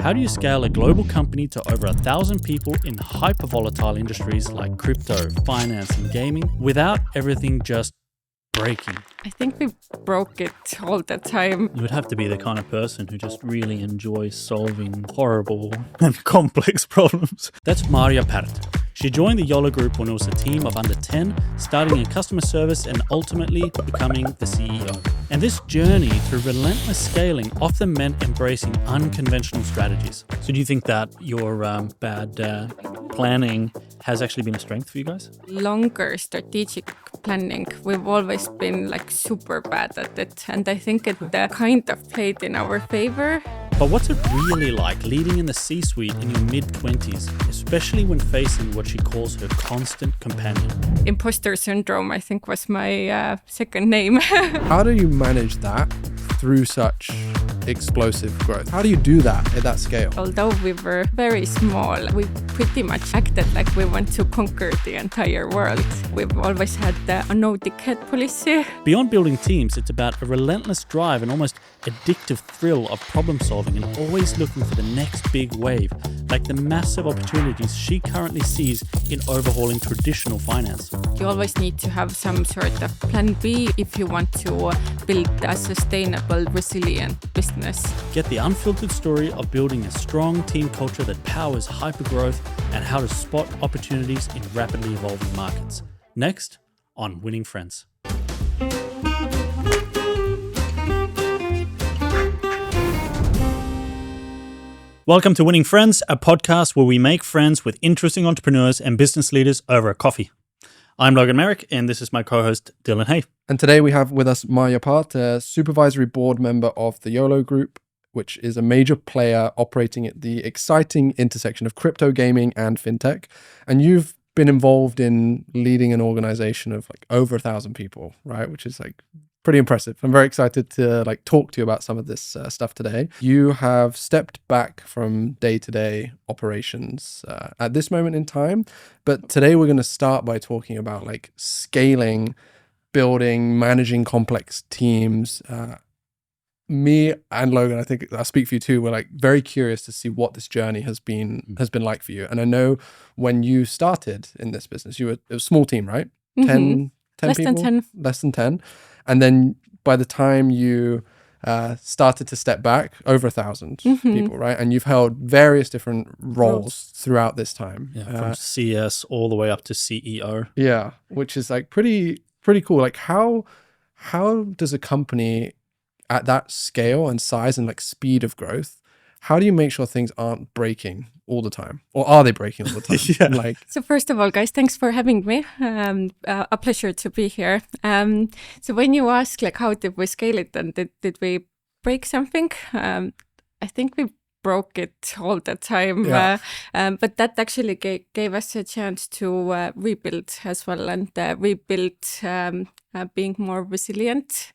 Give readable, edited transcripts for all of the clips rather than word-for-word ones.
How do you scale a global company to over 1,000 people in hyper-volatile industries like crypto, finance, and gaming without everything just breaking? I think we broke it all the time. You would have to be the kind of person who just really enjoys solving horrible and complex problems. That's Maarja Pärt. She joined the YOLO Group when it was a team of under 10, starting in customer service and ultimately becoming the CEO. And this journey through relentless scaling often meant embracing unconventional strategies. So do you think that your bad planning has actually been a strength for you guys? Longer strategic planning, we've always been like super bad at it. And I think it kind of played in our favor. But what's it really like leading in the C-suite in your mid-20s, especially when facing what she calls her constant companion? Imposter syndrome, I think, was my second name. How do you manage that through such explosive growth? How do you do that at that scale? Although we were very small, we pretty much acted like we want to conquer the entire world. We've always had a no-dickhead policy. Beyond building teams, it's about a relentless drive and almost addictive thrill of problem solving and always looking for the next big wave, like the massive opportunities she currently sees in overhauling traditional finance. You always need to have some sort of plan B if you want to build a sustainable, resilient business. Get the unfiltered story of building a strong team culture that powers hypergrowth and how to spot opportunities in rapidly evolving markets. Next on Winning Friends. Welcome to Winning Friends, a podcast where we make friends with interesting entrepreneurs and business leaders over a coffee. I'm Logan Merrick, and this is my co-host, Dylan Hay. And today we have with us Maarja Pärt, a supervisory board member of the YOLO Group, which is a major player operating at the exciting intersection of crypto gaming and fintech. And you've been involved in leading an organization of like over 1,000 people, right? Which is like pretty impressive. I'm very excited to like talk to you about some of this stuff today. You have stepped back from day-to-day operations at this moment in time, but today we're going to start by talking about like scaling, building, managing complex teams. Me and Logan, I think I'll speak for you too, we're like very curious to see what this journey has been like for you. And I know when you started in this business, it was a small team, right? Mm-hmm. 10 Less people? than 10. Less than 10. And then by the time you started to step back, over 1,000 people, right? And you've held various different roles throughout this time. Yeah, from CS all the way up to CEO. Yeah, which is like pretty cool. Like how does a company at that scale and size and like speed of growth, how do you make sure things aren't breaking all the time? Or are they breaking all the time? Yeah. Like, So first of all, guys, thanks for having me. A pleasure to be here. So when you ask like how did we scale it and did we break something? I think we broke it all the time. Yeah. But that actually gave us a chance to rebuild as well and rebuild being more resilient,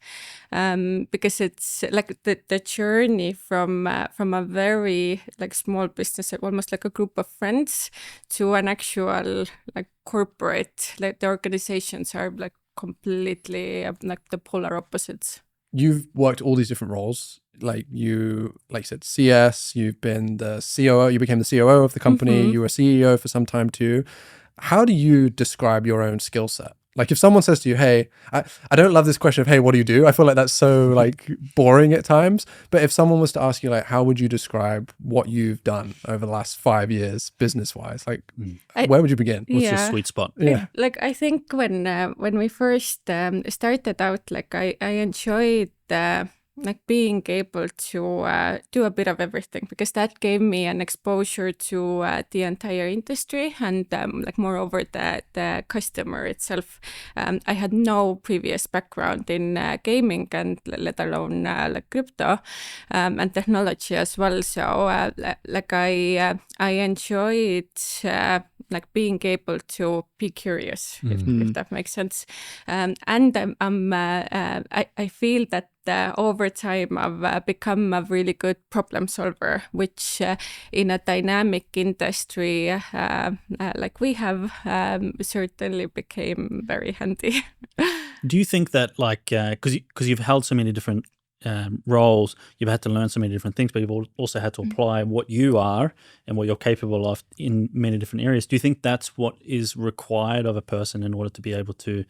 because it's like the journey from a very like small business, almost like a group of friends, to an actual like corporate. Like the organizations are like completely like the polar opposites. you've worked all these different roles. Like you said, CS, you've been the COO, you became the COO of the company, you were CEO for some time too. How do you describe your own skill set? Like if someone says to you, hey, I don't love this question of, hey, what do you do? I feel like that's so like boring at times. But if someone was to ask you like, how would you describe what you've done over the last 5 years business-wise? Like where would you begin? What's your sweet spot? Yeah. Like I think when we first started out, like I enjoyed like being able to do a bit of everything, because that gave me an exposure to the entire industry and like moreover the customer itself. I had no previous background in gaming and let alone like crypto and technology as well. So like I enjoyed like being able to be curious, if that makes sense. And I feel that over time I've become a really good problem solver, which in a dynamic industry like we have certainly became very handy. Do you think that like, because you've held so many different roles, you've had to learn so many different things, but you've also had to apply what you are and what you're capable of in many different areas. Do you think that's what is required of a person in order to be able to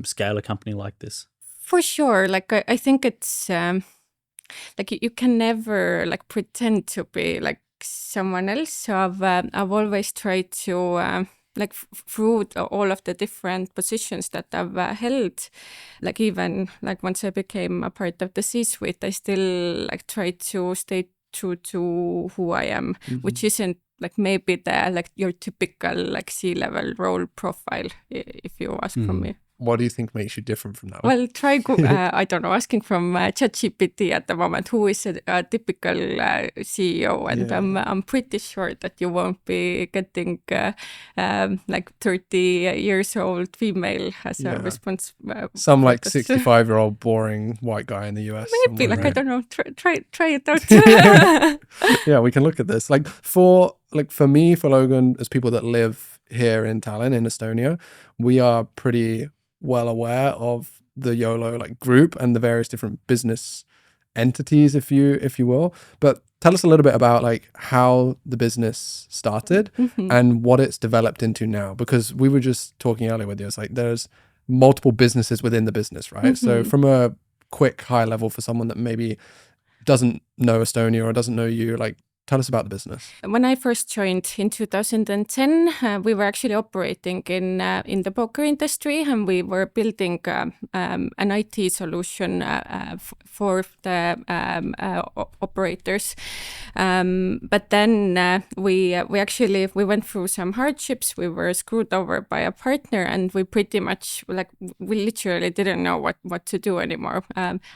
scale a company like this? For sure. Like I think it's like you can never like pretend to be like someone else. So I've always tried to like through all of the different positions that I've held, like even like once I became a part of the C-suite, I still like try to stay true to who I am, which isn't like maybe the like your typical like C-level role profile, if you ask from me. What do you think makes you different from that? Well, try I don't know, asking from ChatGPT at the moment, who is a typical CEO, and I'm pretty sure that you won't be getting like 30 years old female as a response. Some like 65-year-old boring white guy in the US. Maybe like, right? I don't know. Try it out. Yeah, we can look at this. Like for me, for Logan, as people that live here in Tallinn, in Estonia, we are pretty well aware of the YOLO like group and the various different business entities, if you will. But tell us a little bit about like how the business started and what it's developed into now, because we were just talking earlier with you, it's like there's multiple businesses within the business, right? So from a quick high level for someone that maybe doesn't know Estonia or doesn't know you, like tell us about the business. When I first joined in 2010, we were actually operating in the poker industry, and we were building an IT solution for the operators. But then we went through some hardships. We were screwed over by a partner, and we pretty much we literally didn't know what to do anymore.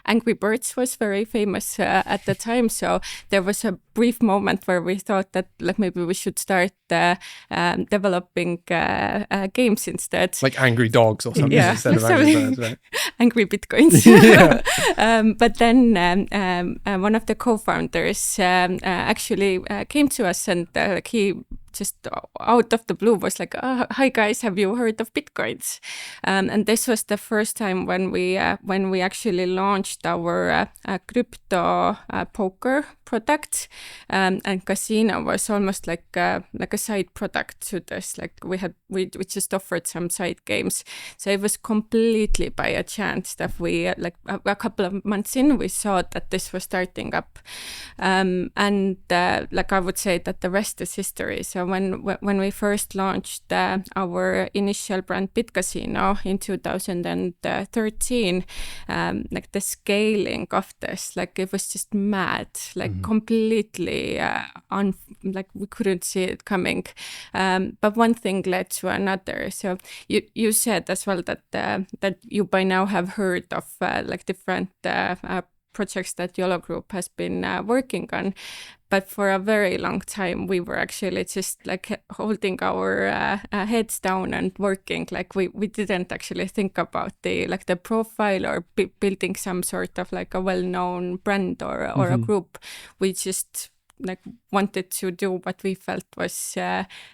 Angry Birds was very famous at the time, so there was a brief moment where we thought that like maybe we should start developing games instead, like Angry Dogs or something instead of Angry Birds, right? Angry Bitcoins. But then one of the co-founders actually came to us, and he just out of the blue was like, hi guys, have you heard of Bitcoins? And this was the first time when we actually launched our crypto poker product, and casino was almost like a side product to this. Like we just offered some side games. So it was completely by a chance that we like a couple of months in, we saw that this was starting up, and like I would say that the rest is history. So when we first launched our initial brand BitCasino in 2013, like the scaling of this, like it was just mad, like completely like we couldn't see it coming. But one thing led to another. So you said as well that you by now have heard of like different projects that YOLO Group has been working on. But for a very long time, we were actually just like holding our heads down and working. Like we didn't actually think about the profile or building some sort of like a well-known brand or a group. We just like wanted to do what we felt was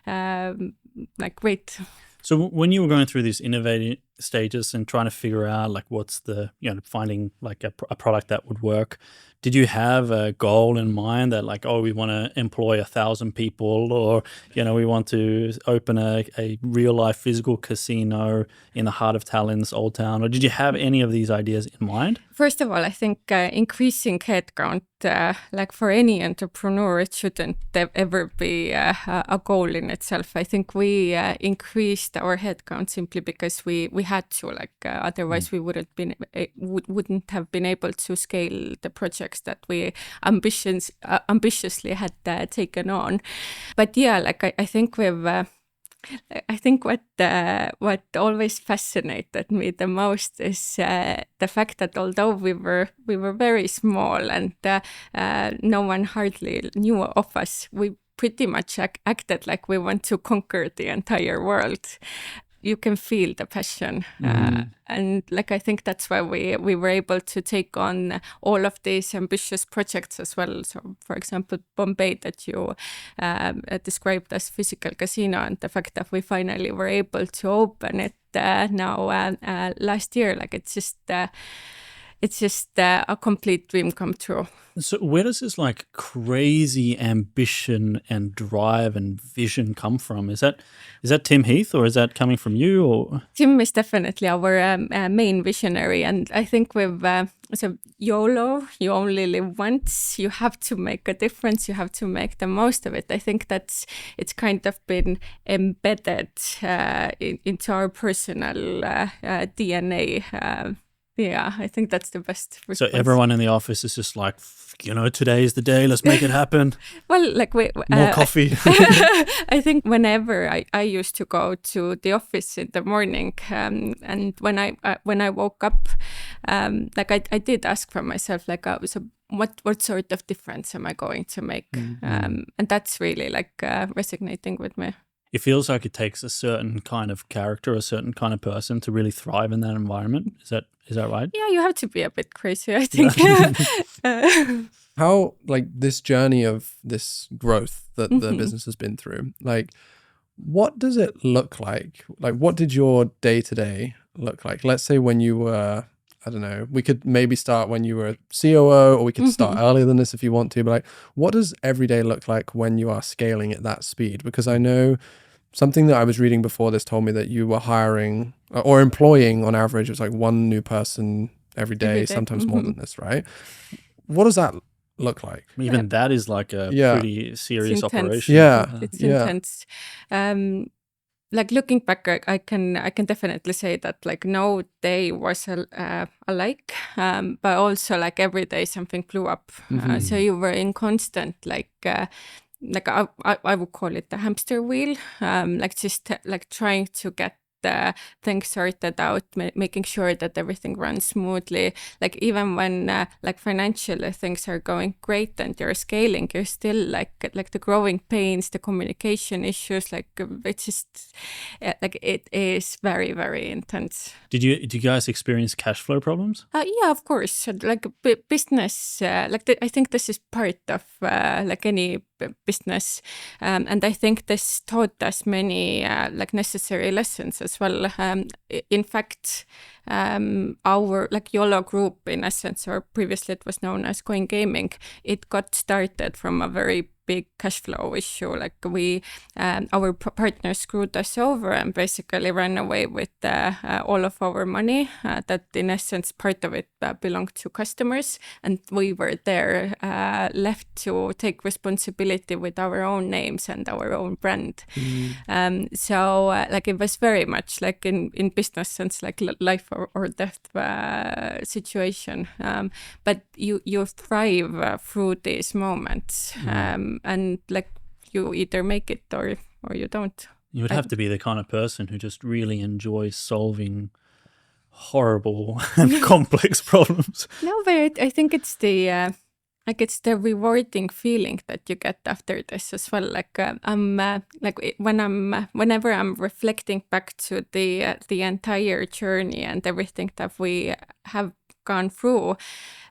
like great. So when you were going through these innovating stages and trying to figure out like what's the, finding like a product that would work, did you have a goal in mind that like, we want to employ 1,000 people, or, we want to open a real life physical casino in the heart of Tallinn's Old Town? Or did you have any of these ideas in mind? First of all, I think increasing headcount, like for any entrepreneur, it shouldn't ever be a goal in itself. I think we increased our headcount simply because we had to, like otherwise we wouldn't have been able to scale the projects that we ambitiously had taken on. But yeah, like I think we've. I think what always fascinated me the most is the fact that although we were very small and no one hardly knew of us, we pretty much acted like we want to conquer the entire world. You can feel the passion, and like I think that's why we were able to take on all of these ambitious projects as well. So, for example, Bombay that you described as physical casino, and the fact that we finally were able to open it now last year, like it's it's just a complete dream come true. So where does this like crazy ambition and drive and vision come from? Is that Tim Heath, or is that coming from you? Or Tim is definitely our main visionary, and I think with so YOLO, you only live once. You have to make a difference. You have to make the most of it. I think it's kind of been embedded into our personal DNA. Yeah, I think that's the best response. so everyone in the office is just like, today is the day. Let's make it happen. Well, like More coffee. I think whenever I used to go to the office in the morning, and when I woke up, like I did ask for myself, like, so what sort of difference am I going to make? And that's really like resonating with me. It feels like it takes a certain kind of character, a certain kind of person to really thrive in that environment. Is that right? Yeah, you have to be a bit crazy, I think. How, like, this journey of this growth that the business has been through, like, what does it look like? Like, what did your day-to-day look like? Let's say when you were, I don't know, we could maybe start when you were a COO, or we could start earlier than this if you want to, but like, what does every day look like when you are scaling at that speed? Because I know something that I was reading before this told me that you were hiring or employing on average, it was like one new person every day. Sometimes more than this, right? What does that look like? Even that is like a pretty serious operation. Yeah, it's intense. Like looking back, I can definitely say that like no day was alike, but also like every day something blew up. So you were in constant like I would call it the hamster wheel, like just like trying to get things sorted out, making sure that everything runs smoothly. Like even when like financially things are going great and you're scaling, you're still like the growing pains, the communication issues. Like it's just like it is very, very intense. Did you guys experience cash flow problems? Yeah, of course. Like business, I think this is part of like any business, and I think this taught us many like necessary lessons as well. In fact, our like YOLO Group, in essence, or previously it was known as Coin Gaming, it got started from a very big cash flow issue. Like we, our partners screwed us over and basically ran away with all of our money. That in essence, part of it belonged to customers, and we were there left to take responsibility with our own names and our own brand. So like it was very much like in business sense, like life or death situation. But you thrive through these moments. And like you either make it or you don't. You would have to be the kind of person who just really enjoys solving horrible and complex problems. No, but I think it's the rewarding feeling that you get after this as well. Like whenever I'm reflecting back to the entire journey and everything that we have gone through,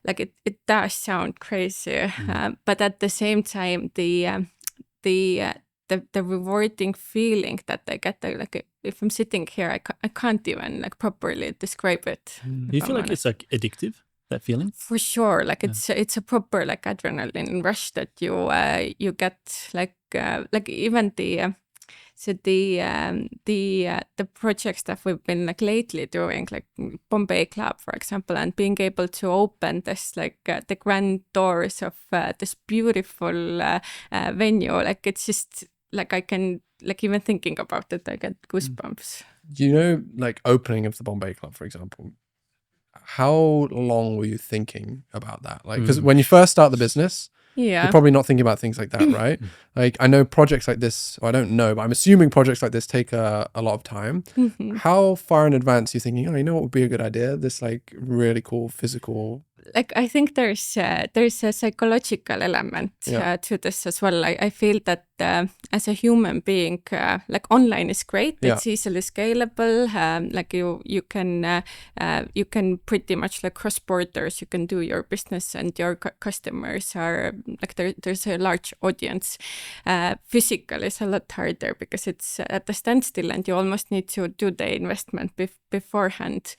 like it does sound crazy, but at the same time, the rewarding feeling that I get, like if I'm sitting here, I can't even like properly describe it. Do you feel like it's like addictive, that feeling? For sure, like it's a proper like adrenaline rush that you get, like even the projects that we've been like lately doing, like Bombay Club, for example, and being able to open this like the grand doors of this beautiful venue, like it's just like I can, like even thinking about it, I get goosebumps. You know, like opening of the Bombay Club, for example, how long were you thinking about that? Like, because when you first start the business, you're probably not thinking about things like that, right? Like, I know projects like this, or I don't know, but I'm assuming projects like this take a lot of time. How far in advance are you thinking, oh, you know what would be a good idea? This like really cool physical... Like, I think there's a psychological element to this as well. I feel that as a human being, like online is great. Yeah. It's easily scalable. Like you can pretty much like cross borders. You can do your business, and your customers are like there's a large audience. Physical is a lot harder because it's at a standstill, and you almost need to do the investment beforehand.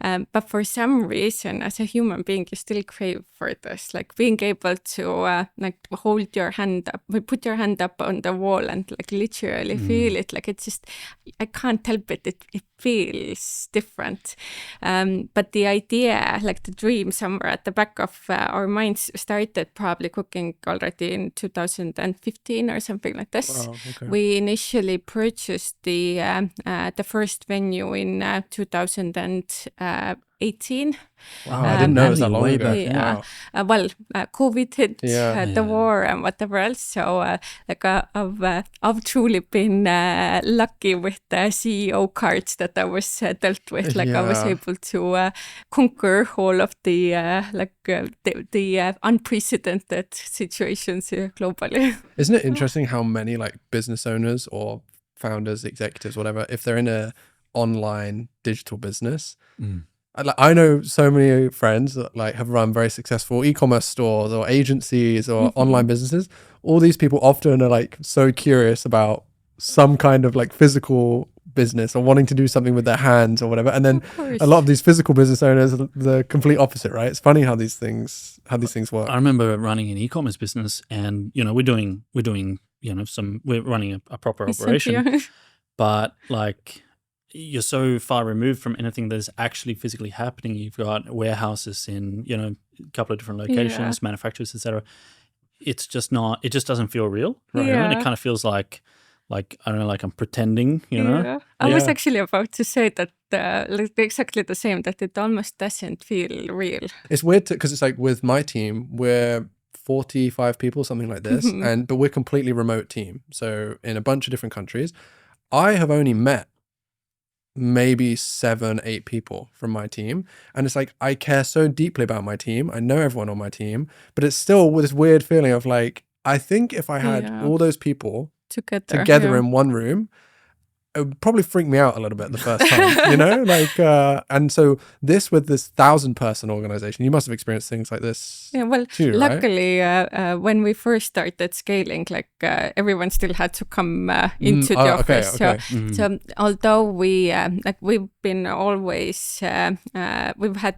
But for some reason, as a human being, you still crave for this, like being able to like hold your hand up, put your hand up on the wall and like literally feel it. Like it's just, I can't help it. It feels different. But the idea, like the dream somewhere at the back of our minds started probably cooking already in 2015 or something like this. Wow, okay. We initially purchased the first venue in 2018. Wow, I didn't know it was that long way ago. back. Yeah. Wow. COVID hit, the war and whatever else. So I've truly been lucky with the CEO cards that I was dealt with. Like I was Yeah. able to conquer all of the the unprecedented situations globally. Isn't it interesting how many like business owners or founders, executives, whatever, if they're in a online digital business, I know so many friends that like have run very successful e-commerce stores or agencies or online businesses. All these people often are like so curious about some kind of like physical business or wanting to do something with their hands or whatever. And then a lot of these physical business owners are the complete opposite, right? It's funny how these things work. I remember running an e-commerce business, and we're doing we're running a proper operation, but like you're so far removed from anything that is actually physically happening. You've got warehouses in a couple of different locations, manufacturers, etc. It's just not. It just doesn't feel real, right? And it kind of feels like I don't know, like I'm pretending, Yeah. I was actually about to say that like exactly the same, that it almost doesn't feel real. It's weird because it's like with my team, we're 45 people, something like this, but we're completely remote team. So in a bunch of different countries, I have only met maybe 7-8 people from my team, and it's like I care so deeply about my team. I know everyone on my team, but it's still this weird feeling of like, I think if I had all those people together in one room, it would probably freak me out a little bit the first time, like, and so this with this 1,000-person organization, you must have experienced things like this. Yeah, well, too, luckily, when we first started scaling, like everyone still had to come into the office. Okay. So although we've been always, we've had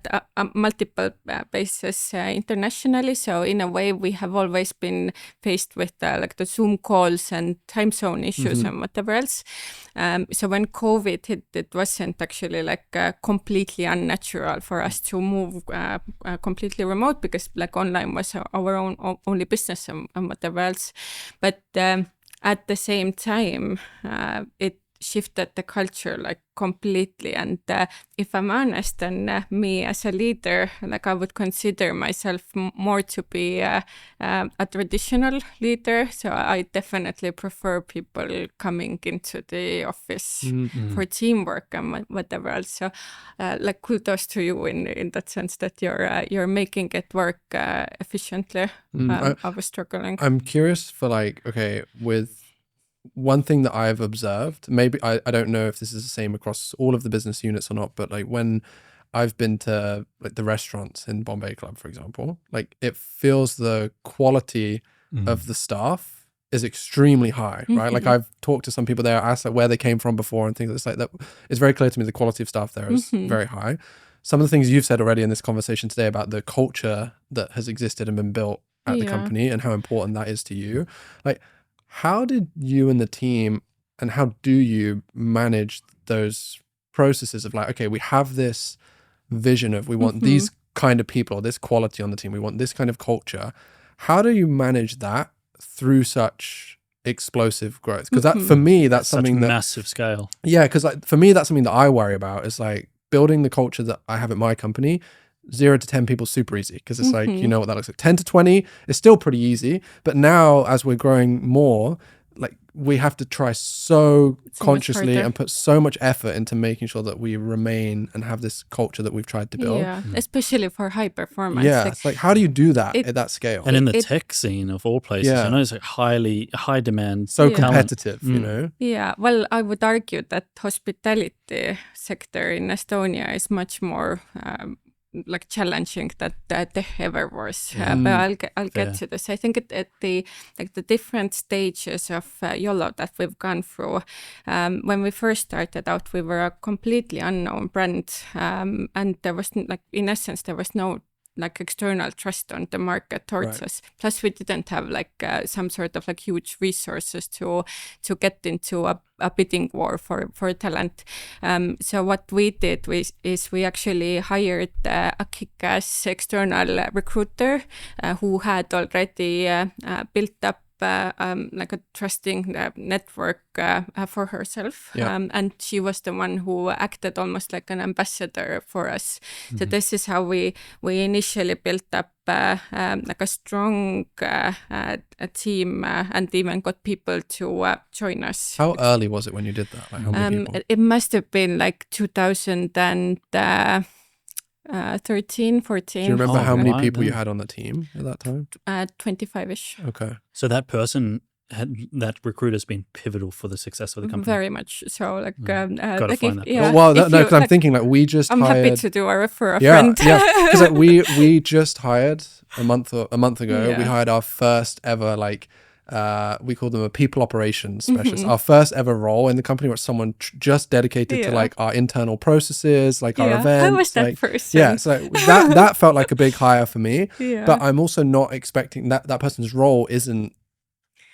multiple bases internationally. So in a way, we have always been faced with like the Zoom calls and time zone issues and whatever else. So when COVID hit, it wasn't actually like completely unnatural for us to move completely remote, because like online was our only business and whatever else. But at the same time, it shifted the culture like completely. And if I'm honest, then me as a leader, like I would consider myself more to be a traditional leader. So I definitely prefer people coming into the office for teamwork and whatever else. So like kudos to you in that sense that you're making it work efficiently. I was struggling. I'm curious for like, okay, with one thing that I've observed, maybe I don't know if this is the same across all of the business units or not, but like when I've been to like the restaurants in Bombay Club, for example, like it feels the quality of the staff is extremely high, right? Like I've talked to some people there, asked like where they came from before and things. It's like that. It's very clear to me the quality of staff there is very high. Some of the things you've said already in this conversation today about the culture that has existed and been built at the company and how important that is to you, like. How did you and the team, and how do you manage those processes of like, okay, we have this vision of we want these kind of people, this quality on the team, we want this kind of culture. How do you manage that through such explosive growth? Because that, for me, that's something that massive scale. Yeah, because like for me, that's something that I worry about, is like building the culture that I have at my company. 0 to 10 people super easy, because it's like, you know what that looks like. 10 to 20 is still pretty easy, but now as we're growing more, like we have to try so much consciously harder. and put so much effort into making sure that we remain and have this culture that we've tried to build. Yeah, especially for high performance. Yeah, Like, it's like, how do you do that it- at that scale? And in the It- tech scene of all places, Yeah. I know it's like high demand. So Yeah. competitive, you Mm. know? yeah, well, I would argue that hospitality sector in Estonia is much more like challenging that tech ever was. But I'll Fair. get to this. I think at the different stages of YOLO that we've gone through. When we first started out, we were a completely unknown brand, and there was in essence there was no like external trust on the market towards us. Plus, we didn't have some sort of like huge resources to get into a bidding war for talent. So what we did is we actually hired a kick-ass external recruiter who had already built up like a trusting network for herself. Yeah. And she was the one who acted almost like an ambassador for us. So this is how we initially built up like a strong a team and even got people to join us. How early was it when you did that? Like how many people? It must have been like 2013, 14. Do you remember Oh, how many right, people you no. had on the team at that time? 25-ish. Okay. So that recruiter's been pivotal for the success of the company. Very much so. Like, Gotta like find if, that. yeah, well, if no, you- because I'm like, thinking like we just I'm hired. happy to do a refer a Yeah, friend. yeah. Because like we just hired a month ago. Yeah. We hired our first ever like we call them a people operations specialist. Mm-hmm. Our first ever role in the company was someone just dedicated to Yeah. like our internal processes, like our Yeah, events. I was that like, person. Yeah, so like, that felt like a big hire for me. Yeah. But I'm also not expecting that person's role isn't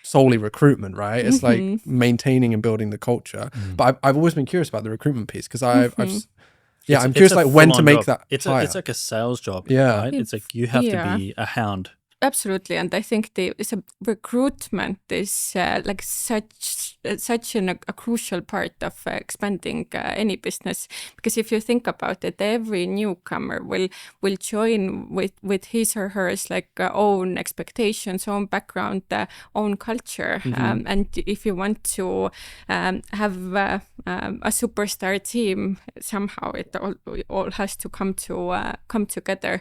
solely recruitment, right? It's like maintaining and building the culture. But I've always been curious about the recruitment piece because I'm curious a like when to full-on make job. that It's hire. it's like a sales job, Yeah. right? It's like you have to be a hound. Absolutely, and I think recruitment is like such a crucial part of expanding any business, because if you think about it, every newcomer will join with his or hers like own expectations, own background, own culture, and if you want to have a superstar team, somehow it all has to come together.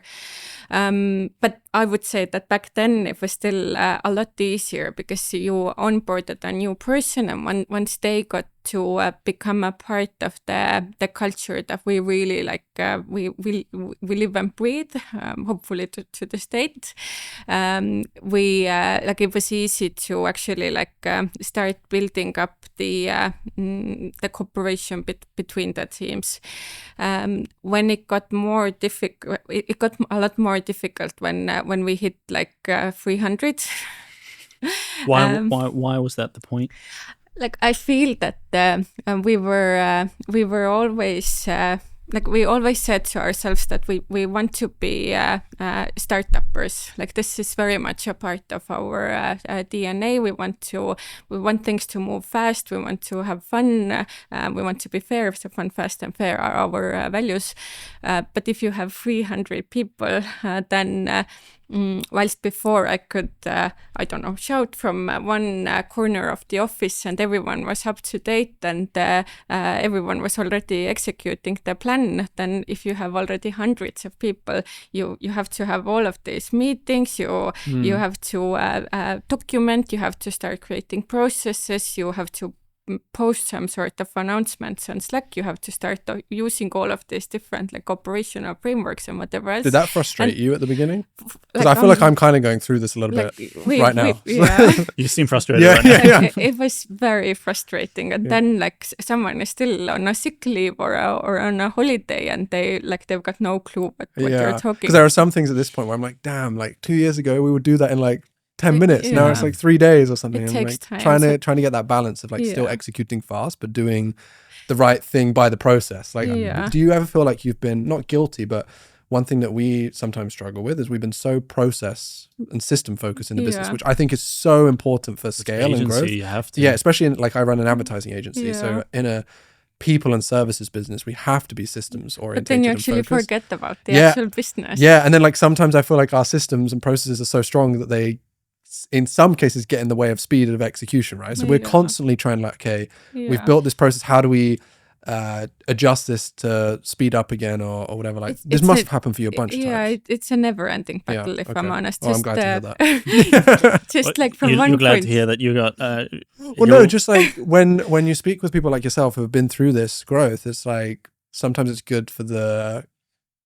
But I would say that back then it was still a lot easier because you onboarded a new person, and once they got to become a part of the culture that we really like, we live and breathe, hopefully to the state. We like it was easy to actually like start building up the cooperation between the teams. When it got more difficult, it got a lot more difficult when we hit like 300. Why was that the point? Like I feel that we were always like we always said to ourselves that we want to be startuppers. Like this is very much a part of our DNA. We want things to move fast. We want to have fun. We want to be fair. So fun, fast, and fair are our values. But if you have 300 people, then whilst before I could, I don't know, shout from one corner of the office and everyone was up to date and everyone was already executing the plan, then if you have already hundreds of people, you have to have all of these meetings, you have to document, you have to start creating processes, you have to post some sort of announcements on Slack, you have to start using all of these different like operational frameworks and whatever else. Did that frustrate you at the beginning? Because Like, I feel like I'm kind of going through this a little bit right now. Yeah. You seem frustrated Yeah, right now. yeah. Like, it was very frustrating, and then like someone is still on a sick leave or on a holiday, and they've got no clue what you're talking. Because there are some things at this point where I'm like, damn, like 2 years ago we would do that in like 10 minutes. Now Yeah. it's like 3 days or something. It I'm takes like time, trying so- to get that balance of like still Yeah. executing fast but doing the right thing by the process. Like, Yeah. do you ever feel like you've been not guilty, but one thing that we sometimes struggle with is we've been so process and system focused in the business, Yeah. which I think is so important for scale and Agency, growth. you have to. Yeah, especially in like I run an advertising agency, so Yeah. in a people and services business, we have to be systems But oriented. then you and actually focused. forget about the Yeah. actual business. Yeah, and then like sometimes I feel like our systems and processes are so strong that they in some cases get in the way of speed of execution, right? So we're constantly trying like, okay, we've built this process. How do we adjust this to speed up again or whatever? Like this must have happened for you a bunch of times. Yeah, it's a never-ending battle, if I'm honest. I'm glad to hear that. Just like from one you're glad point. to hear that you got. Well, no, just like when you speak with people like yourself who have been through this growth, it's like sometimes it's good for the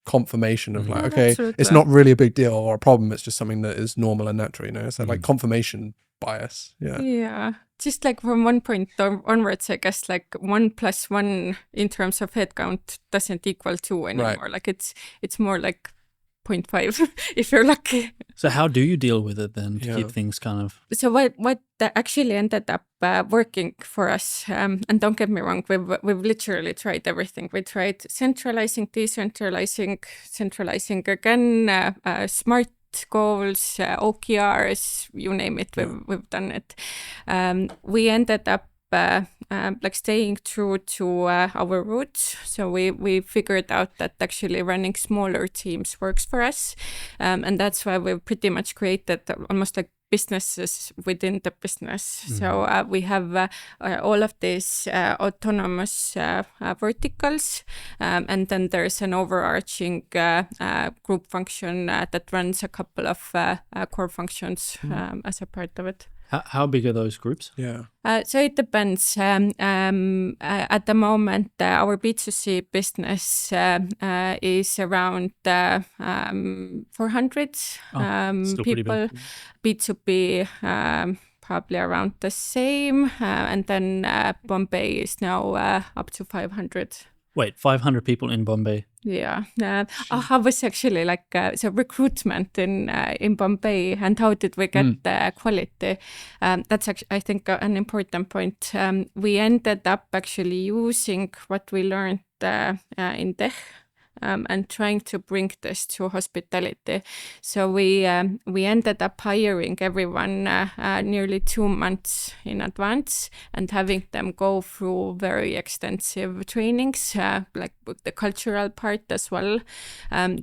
confirmation of like, okay, absolutely. it's not really a big deal or a problem. It's just something that is normal and natural, you know. It's like confirmation bias. Yeah. Just like from one point onwards, I guess like 1 + 1 in terms of headcount doesn't equal 2 anymore. Right. Like it's more like 0.5 if you're lucky. So how do you deal with it then to keep things kind of? So what actually ended up working for us, and don't get me wrong, we've literally tried everything. We tried centralizing, decentralizing, centralizing again, smart goals, OKRs, you name it, we've done it. We ended up like staying true to our roots. So we figured out that actually running smaller teams works for us. And that's why we've pretty much created almost like businesses within the business. So we have all of these autonomous verticals, and then there's an overarching group function that runs a couple of core functions as a part of it. How big are those groups? So it depends. At the moment, our B2C business is around 400 people. B2B probably around the same. And then Bombay is now up to 500. Wait, 500 people in Bombay? Yeah. How was actually like so recruitment in Bombay, and how did we get quality? That's actually, I think, an important point. We ended up actually using what we learned in tech. And trying to bring this to hospitality. So we ended up hiring everyone nearly 2 months in advance and having them go through very extensive trainings, like the cultural part as well,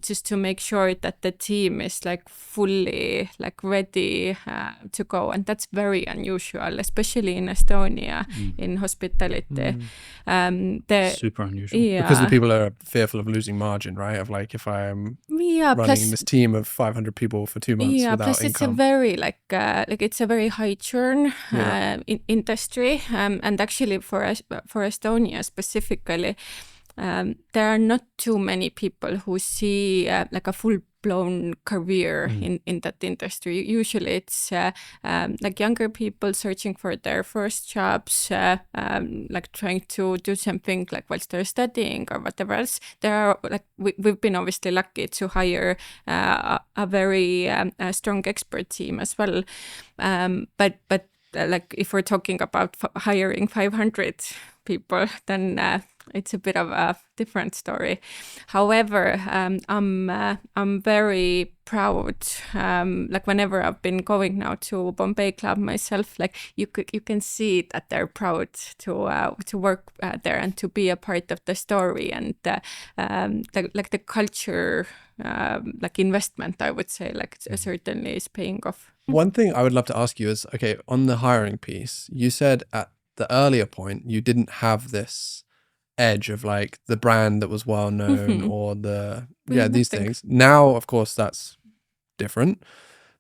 just to make sure that the team is like fully like ready to go. And that's very unusual, especially in Estonia, in hospitality. Super unusual. Yeah. Because the people are fearful of losing margin, right? Of like, if I'm running this team of 500 people for 2 months without plus income. it's a very like it's a very high churn industry, and actually for Estonia specifically, there are not too many people who see like a full-blown career in that industry. Usually it's like younger people searching for their first jobs, like trying to do something like whilst they're studying or whatever else. There are like we've been obviously lucky to hire a very strong expert team as well, but like if we're talking about hiring 500 people, then it's a bit of a different story. However, I'm very proud. Like whenever I've been going now to Bombay Club myself, like you can see that they're proud to work there and to be a part of the story, and the culture like investment, I would say, like certainly is paying off. One thing I would love to ask you is, okay, on the hiring piece, you said at the earlier point you didn't have this edge of like the brand that was well known or these things. Now, of course, that's different.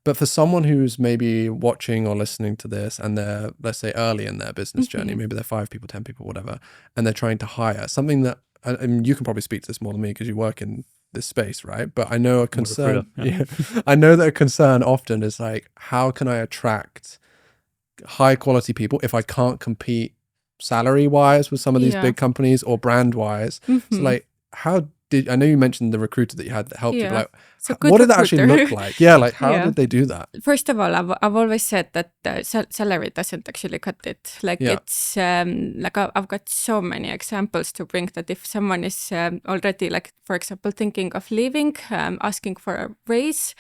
But for someone who's maybe watching or listening to this and they're, let's say, early in their business journey, maybe they're 5 people, 10 people, whatever, and they're trying to hire something that, I mean, you can probably speak to this more than me because you work in this space, right? But I know a concern. I know that a concern often is like, how can I attract high quality people if I can't compete salary wise with some of these big companies or brand wise? So like, I know you mentioned the recruiter that you had that helped you, but like, what did that actually look like? Like how did they do that? First of all, I've always said that salary doesn't actually cut it. Like it's like I've got so many examples to bring that if someone is already like, for example, thinking of leaving, asking for a raise,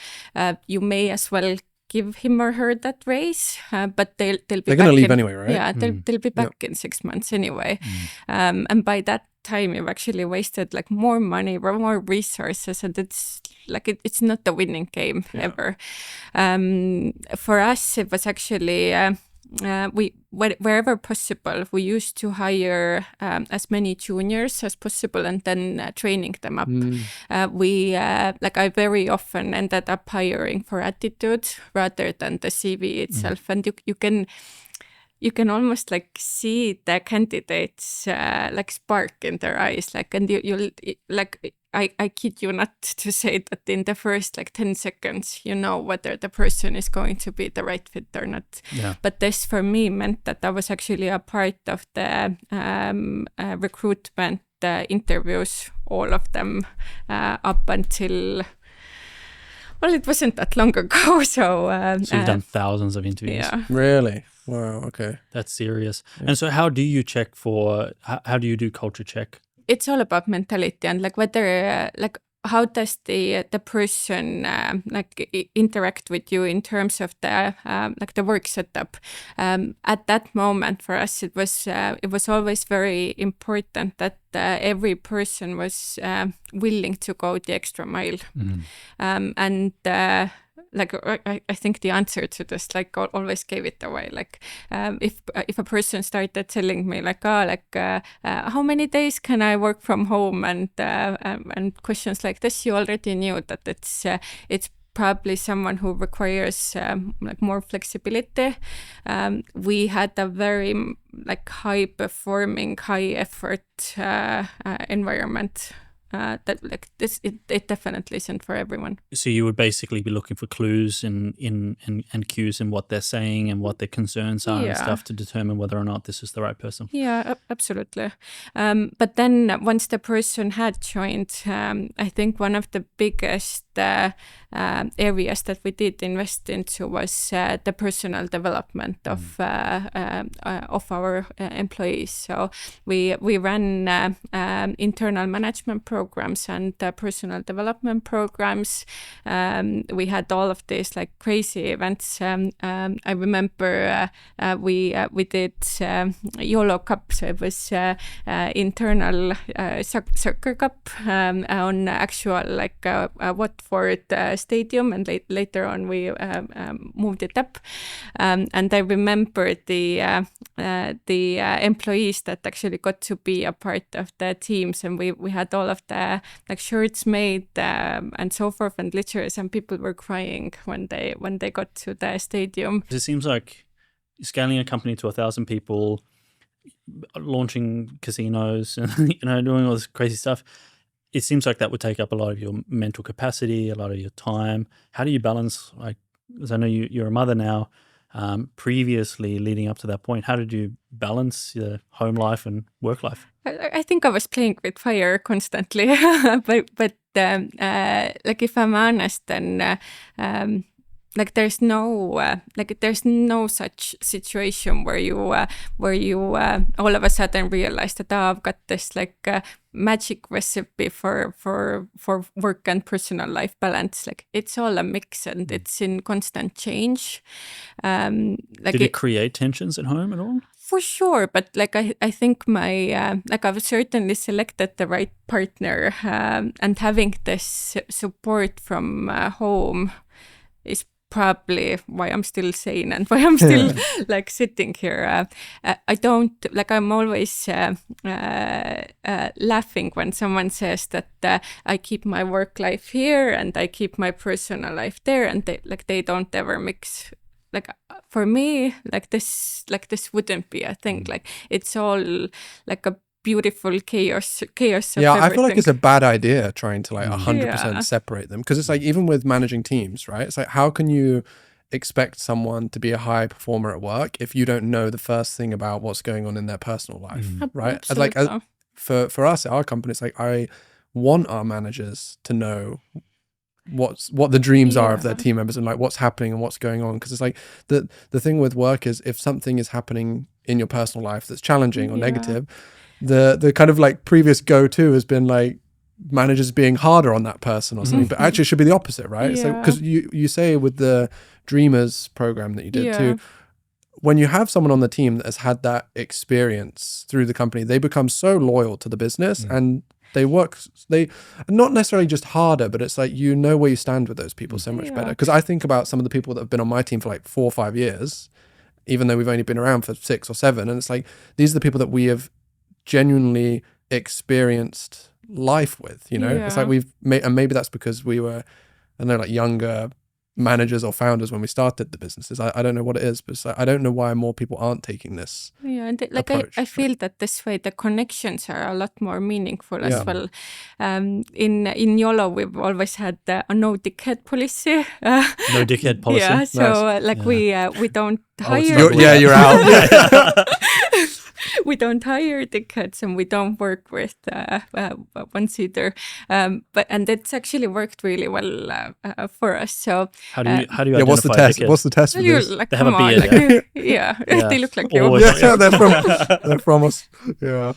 you may as well give him or her that raise, but they're going to leave anyway, right? Yeah, they'll be back in 6 months anyway. And by that time, you've actually wasted like more money, more resources, and it's like it's not a winning game ever. For us, it was actually wherever possible, we used to hire as many juniors as possible and then training them up. I very often ended up hiring for attitude rather than the CV itself, and you can almost like see the candidates like spark in their eyes, like, and you like. I kid you not to say that in the first like 10 seconds, you know whether the person is going to be the right fit or not. Yeah. But this for me meant that I was actually a part of the recruitment interviews, all of them up until, well, it wasn't that long ago. So you've done thousands of interviews. Yeah. Really? Wow. Okay. That's serious. Yeah. And so how do you check for, how do you do culture check? It's all about mentality and like whether like how does the person interact with you in terms of the like the work setup. At that moment for us it was always very important that every person was willing to go the extra mile. And like I think the answer to this like always gave it away. Like if a person started telling me like how many days can I work from home and questions like this, you already knew that it's probably someone who requires like more flexibility. We had a very like high performing, high effort environment. That like this it definitely isn't for everyone. So you would basically be looking for clues and cues in what they're saying and what their concerns are and stuff to determine whether or not this is the right person. Yeah, absolutely. But then once the person had joined, I think one of the biggest areas that we did invest into was the personal development of our employees. So we ran internal management programs and personal development programs. We had all of these like crazy events. I remember we did YOLO Cup, so it was internal soccer cup on actual like Watford stadium, and later on we moved it up. And I remember the employees that actually got to be a part of the teams, and we had all of the like shirts made and so forth, and literally some people were crying when they got to the stadium. It seems like scaling a company to 1,000 people, launching casinos, and doing all this crazy stuff. It seems like that would take up a lot of your mental capacity, a lot of your time. How do you balance, like, as I know you're a mother now, previously leading up to that point, how did you balance your home life and work life? I think I was playing with fire constantly, but like if I'm honest, then like there's no such situation where you all of a sudden realize that I've got this like magic recipe for work and personal life balance. Like it's all a mix and it's in constant change. Did it create tensions at home at all? For sure, but like I think my like I've certainly selected the right partner, and having this support from home is probably why I'm still sane and why I'm still like sitting here. I don't like, I'm always laughing when someone says that I keep my work life here and I keep my personal life there, and they don't ever mix. Like for me, like this wouldn't be a thing. Like it's all like a beautiful chaos of everything. I feel like it's a bad idea trying to like 100% separate them, because it's like even with managing teams, right? It's like how can you expect someone to be a high performer at work if you don't know the first thing about what's going on in their personal life, right? Absolutely. Like for us at our company, it's like I want our managers to know what the dreams are of their team members and like what's happening and what's going on, because it's like the thing with work is if something is happening in your personal life that's challenging or negative, the kind of like previous go-to has been like managers being harder on that person or something, but actually it should be the opposite, right? So because you say with the Dreamers program that you did too, when you have someone on the team that has had that experience through the company, they become so loyal to the business and they work, they not necessarily just harder, but it's like, you know where you stand with those people so much better. Because I think about some of the people that have been on my team for like 4 or 5 years, even though we've only been around for 6 or 7. And it's like, these are the people that we have genuinely experienced life with, you know? It's like and maybe that's because we were, I don't know, like younger managers or founders when we started the businesses. I don't know what it is, but it's like, I don't know why more people aren't taking this and approach. I feel that this way the connections are a lot more meaningful as well. In YOLO we've always had a no dickhead policy. No dickhead policy. Yeah, so we don't hire. You're out. We don't hire dickheads and we don't work with ones either. And it's actually worked really well for us. So how do you identify what's the test? dickheads? What's the test for this? Like, They have a come on, beard, like, they look like you. Always. Yeah, they're from us. Yeah.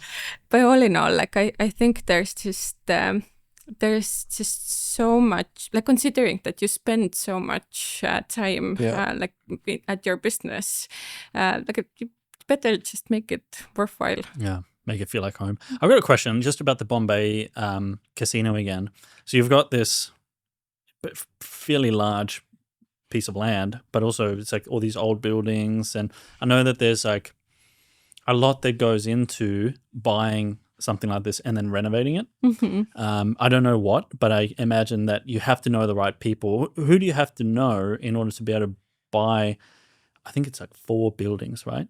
But all in all, like I think there's just so much, like considering that you spend so much time like at your business, like you better just make it worthwhile. Yeah, make it feel like home. I've got a question just about the Bombay casino again. So you've got this fairly large piece of land, but also it's like all these old buildings. And I know that there's like a lot that goes into buying something like this and then renovating it. I don't know what, but I imagine that you have to know the right people. Who do you have to know in order to be able to buy, I think it's like 4 buildings, right?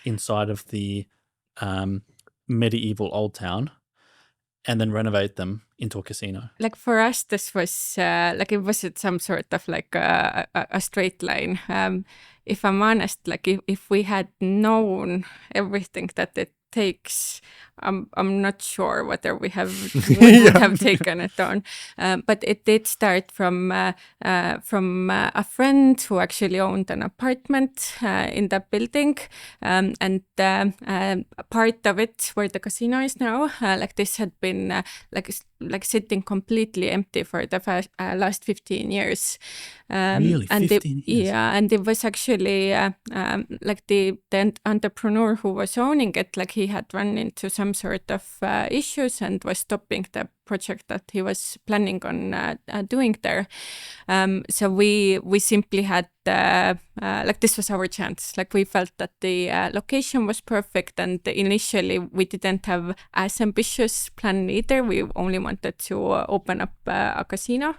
Inside of the medieval old town, and then renovate them into a casino. Like for us, this was like it wasn't some sort of like a straight line. If I'm honest, like if we had known everything that it takes, I'm not sure whether we would have taken it on. But it did start from a friend who actually owned an apartment in that building, and part of it where the casino is now, like this had been like sitting completely empty for the last 15 years. Really, 15 years? Yeah, and it was actually like the entrepreneur who was owning it, like he had run into some sort of issues and was stopping the project that he was planning on doing there. So we simply had like this was our chance. Like we felt that the location was perfect, and initially we didn't have as ambitious plan either. We only wanted to open up a casino.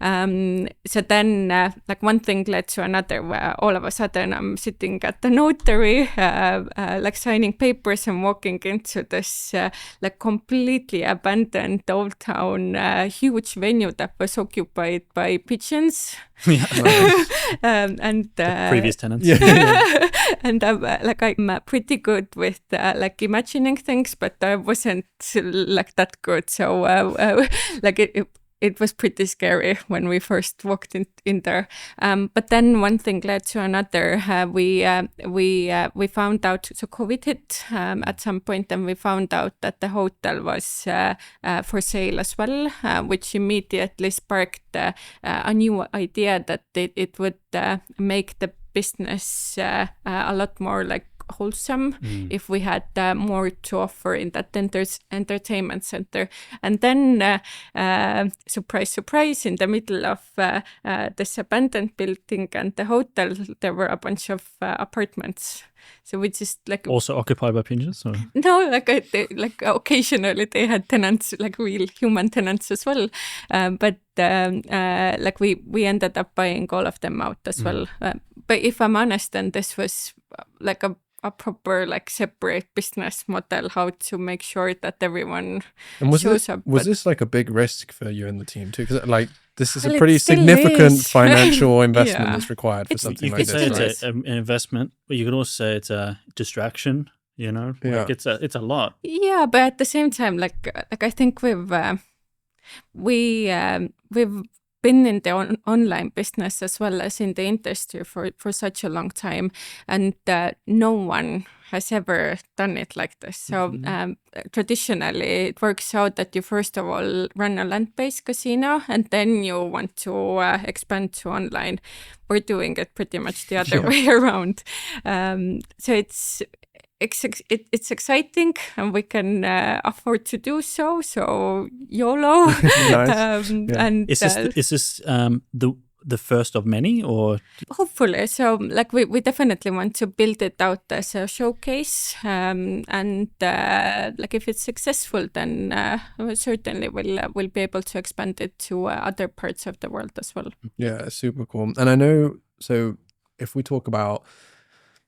So then like one thing led to another, where all of a sudden I'm sitting at the notary, like signing papers and walking into this like completely abandoned old town, huge venue that was occupied by pigeons. And previous tenants. And like I'm pretty good with like imagining things, but I wasn't like that good. So like it was pretty scary when we first walked in there. But then one thing led to another. We found out, so COVID hit at some point, and we found out that the hotel was for sale as well, which immediately sparked a new idea that it would make the business a lot more like wholesome if we had more to offer in that entertainment center. And then surprise, surprise, in the middle of this abandoned building and the hotel, there were a bunch of apartments. So we just like also occupied by pigeons? Or? No, like occasionally they had tenants, like real human tenants as well. But like we ended up buying all of them out as well. But if I'm honest, then this was like a proper like separate business model, how to make sure that everyone shows up. Was this like a big risk for you and the team too? Because like this is a pretty significant financial investment that's required for something like this. You could say it's an investment, but you could also say it's a distraction. You know, like it's a lot. Yeah, but at the same time, like I think we've been in the online business as well as in the industry for such a long time, and no one has ever done it like this. So traditionally it works out that you first of all run a land-based casino and then you want to expand to online. We're doing it pretty much the other way around. So it's exciting and we can afford to do so. So YOLO. Nice. And Is this the first of many, or hopefully? So like we definitely want to build it out as a showcase, and like if it's successful, then we certainly will be able to expand it to other parts of the world as well. Yeah, super cool. And I know, so if we talk about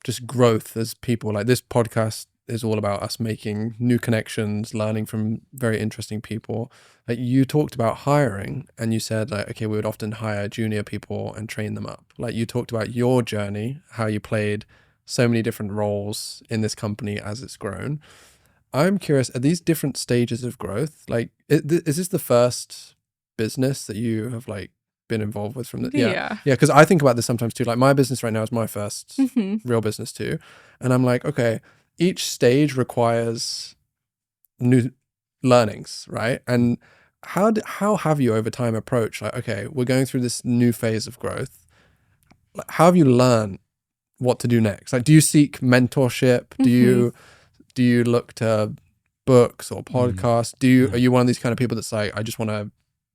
just growth as people, like this podcast is all about us making new connections, learning from very interesting people. Like you talked about hiring and you said like, okay, we would often hire junior people and train them up. Like you talked about your journey, how you played so many different roles in this company as it's grown. I'm curious, at these different stages of growth, like is this the first business that you have like been involved with from the yeah because I think about this sometimes too. Like my business right now is my first real business too, and I'm like, okay, each stage requires new learnings, right? And how have you over time approached like, okay, we're going through this new phase of growth, how have you learned what to do next? Like, do you seek mentorship? Do you look to books or podcasts? Are you one of these kind of people that's like, I just want to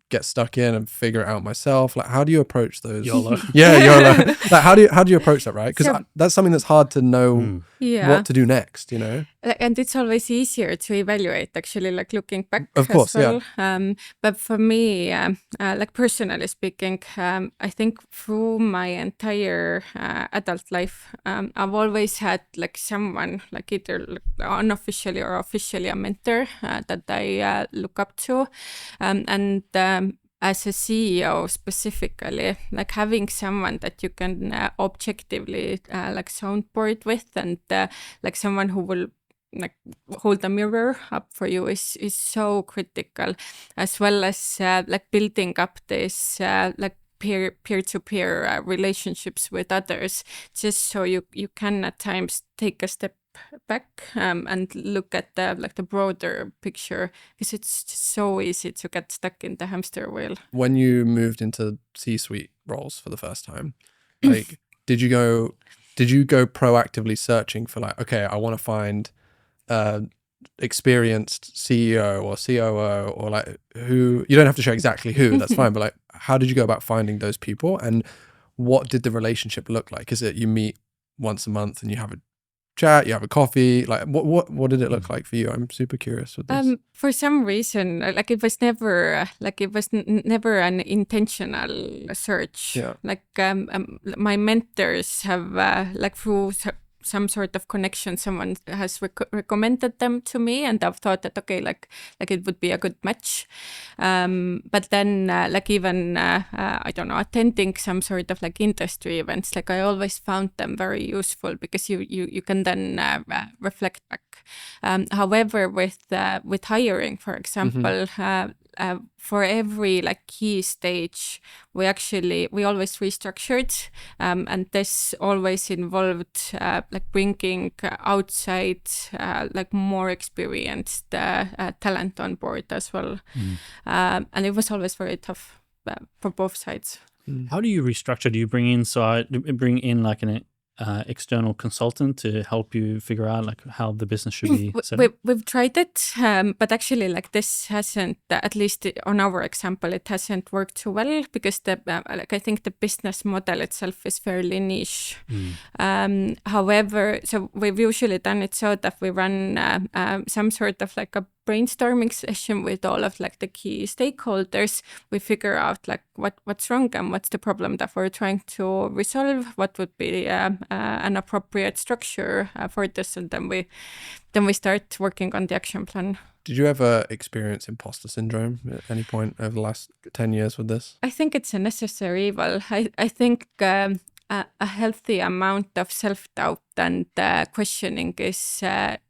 get stuck in and figure it out myself? Like, how do you approach those? YOLO. Yeah, YOLO. Like, how do you approach that, right? Because that's something that's hard to know what to do next, you know? And it's always easier to evaluate, actually, like looking back. Of course, as well. Yeah. But for me, like personally speaking, I think through my entire adult life, I've always had like someone, like either like unofficially or officially a mentor that I look up to, and as a CEO specifically, like having someone that you can objectively like soundboard with, and like someone who will like hold a mirror up for you is so critical, as well as like building up this like peer-to-peer relationships with others, just so you can at times take a step back and look at the broader picture, because it's just so easy to get stuck in the hamster wheel. When you moved into C-suite roles for the first time, like did you go proactively searching for like, okay, I want to find experienced CEO or COO, or like who, you don't have to share exactly who, that's fine, but like how did you go about finding those people, and what did the relationship look like? Is it you meet once a month and you have a chat, you have a coffee, like what did it look like for you? I'm super curious with this. For some reason, like it was never never an intentional search. Like my mentors have like through some sort of connection, someone has recommended them to me, and I've thought that okay, like it would be a good match. But then like even I don't know, attending some sort of like industry events, like I always found them very useful, because you can then reflect back. However, with hiring, for example, for every like key stage, we always restructured, and this always involved like bringing outside like more experienced talent on board as well, and it was always very tough for both sides. How do you restructure? Do you bring in like an external consultant to help you figure out like how the business should be set up? We've tried it, but actually like this hasn't, at least on our example, it hasn't worked too well, because like I think the business model itself is fairly niche. However, so we've usually done it so that we run some sort of like a brainstorming session with all of like the key stakeholders. We figure out like what's wrong and what's the problem that we're trying to resolve, what would be an appropriate structure for this, and then we start working on the action plan. Did you ever experience imposter syndrome at any point over the last 10 years with this? I think it's a necessary evil. I think a healthy amount of self-doubt and questioning is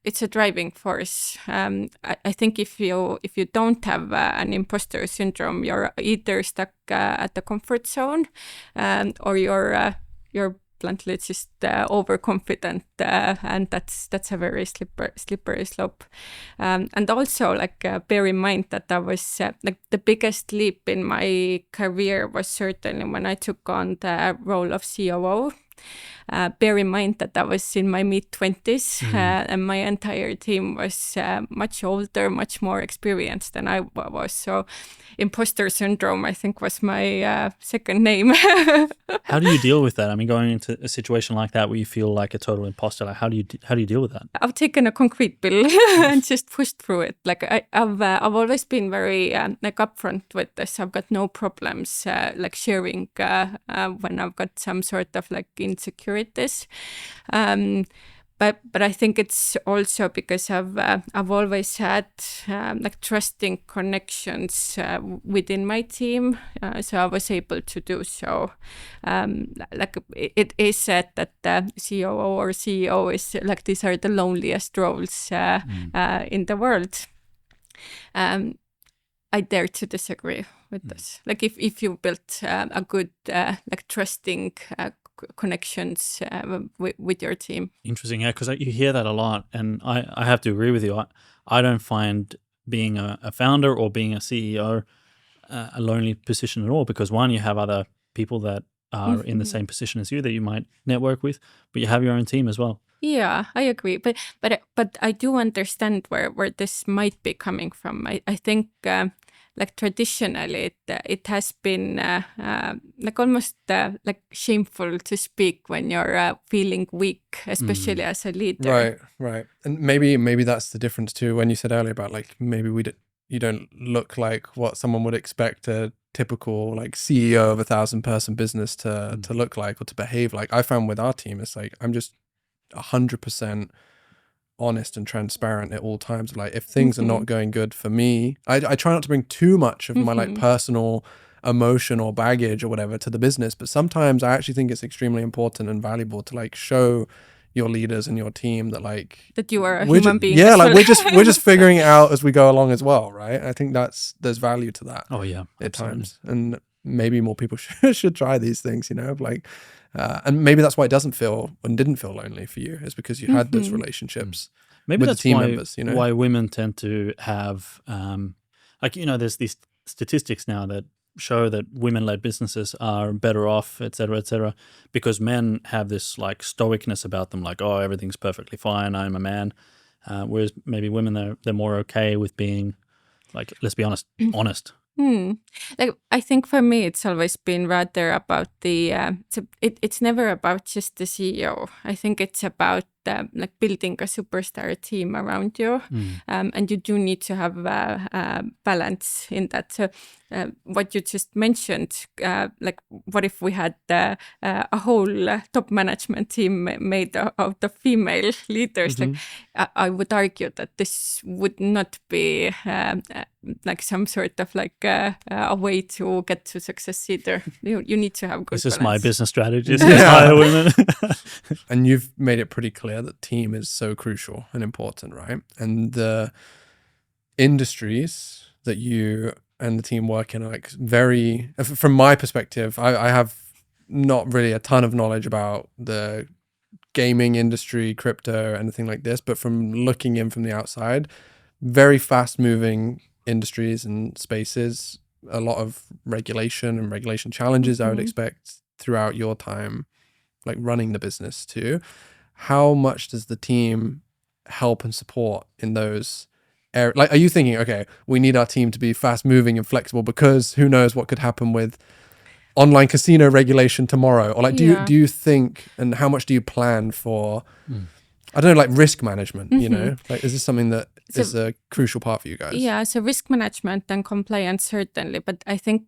it's a driving force. I think if you don't have an imposter syndrome, you're either stuck at the comfort zone, or you're bluntly just overconfident, and that's a very slippery slope. And also like bear in mind that I was like the biggest leap in my career was certainly when I took on the role of COO. bear in mind that I was in my mid-20s and my entire team was much older, much more experienced than I was. So imposter syndrome, I think, was my second name. How do you deal with that? I mean, going into a situation like that where you feel like a total imposter, like how do you deal with that? I've taken a concrete pill and just pushed through it. Like I've always been very like upfront with this. I've got no problems like sharing when I've got some sort of like insecurities. But I think it's also because I've always had like trusting connections within my team, so I was able to do so. Like it is said that the COO or CEO is like these are the loneliest roles in the world. I dare to disagree with this. Like if you built a good like trusting connections with your team. Interesting, yeah, because you hear that a lot, and I have to agree with you. I don't find being a founder or being a CEO a lonely position at all, because one, you have other people that are in the same position as you that you might network with, but you have your own team as well. Yeah, I agree, but I do understand where this might be coming from. I think like traditionally it has been like almost like shameful to speak when you're feeling weak, especially as a leader. Right. And maybe that's the difference too. When you said earlier about like maybe you don't look like what someone would expect a typical like CEO of 1,000-person business to look like or to behave like. I found with our team, it's like I'm just 100% honest and transparent at all times. Like if things are not going good for me, I try not to bring too much of my like personal emotion or baggage or whatever to the business, but sometimes I actually think it's extremely important and valuable to like show your leaders and your team that like that you are a human being. Yeah, like we're just figuring it out as we go along as well, right? I think there's value to that. Oh yeah, at times, and maybe more people should try these things, you know, like and maybe that's why it didn't feel lonely for you, is because you had those relationships maybe with that's the team why, members, you know. Why women tend to have like, you know, there's these statistics now that show that women-led businesses are better off, et cetera, because men have this like stoicness about them, like, oh, everything's perfectly fine, I'm a man, whereas maybe women, they're more okay with being like, let's be honest. Like I think for me it's always been rather about the it's never about just the CEO. I think it's about like building a superstar team around you, and you do need to have balance in that. So what you just mentioned, like what if we had a whole top management team made out of female leaders? Like I would argue that this would not be like some sort of like a way to get to success either. You need to have good This is balance. my business strategy. Is hire women. And you've made it pretty clear that team is so crucial and important, right? And the industries that you and the team work in are like very, from my perspective, I have not really a ton of knowledge about the gaming industry, crypto, anything like this, but from looking in from the outside, very fast moving industries and spaces, a lot of regulation and regulation challenges, I would expect throughout your time like running the business too. How much does the team help and support in those areas? Like, are you thinking, okay, we need our team to be fast moving and flexible because who knows what could happen with online casino regulation tomorrow? Or like, do you think, and how much do you plan for, I don't know, like risk management, you know, like, is this something that is a crucial part for you guys? Yeah, so risk management and compliance certainly, but I think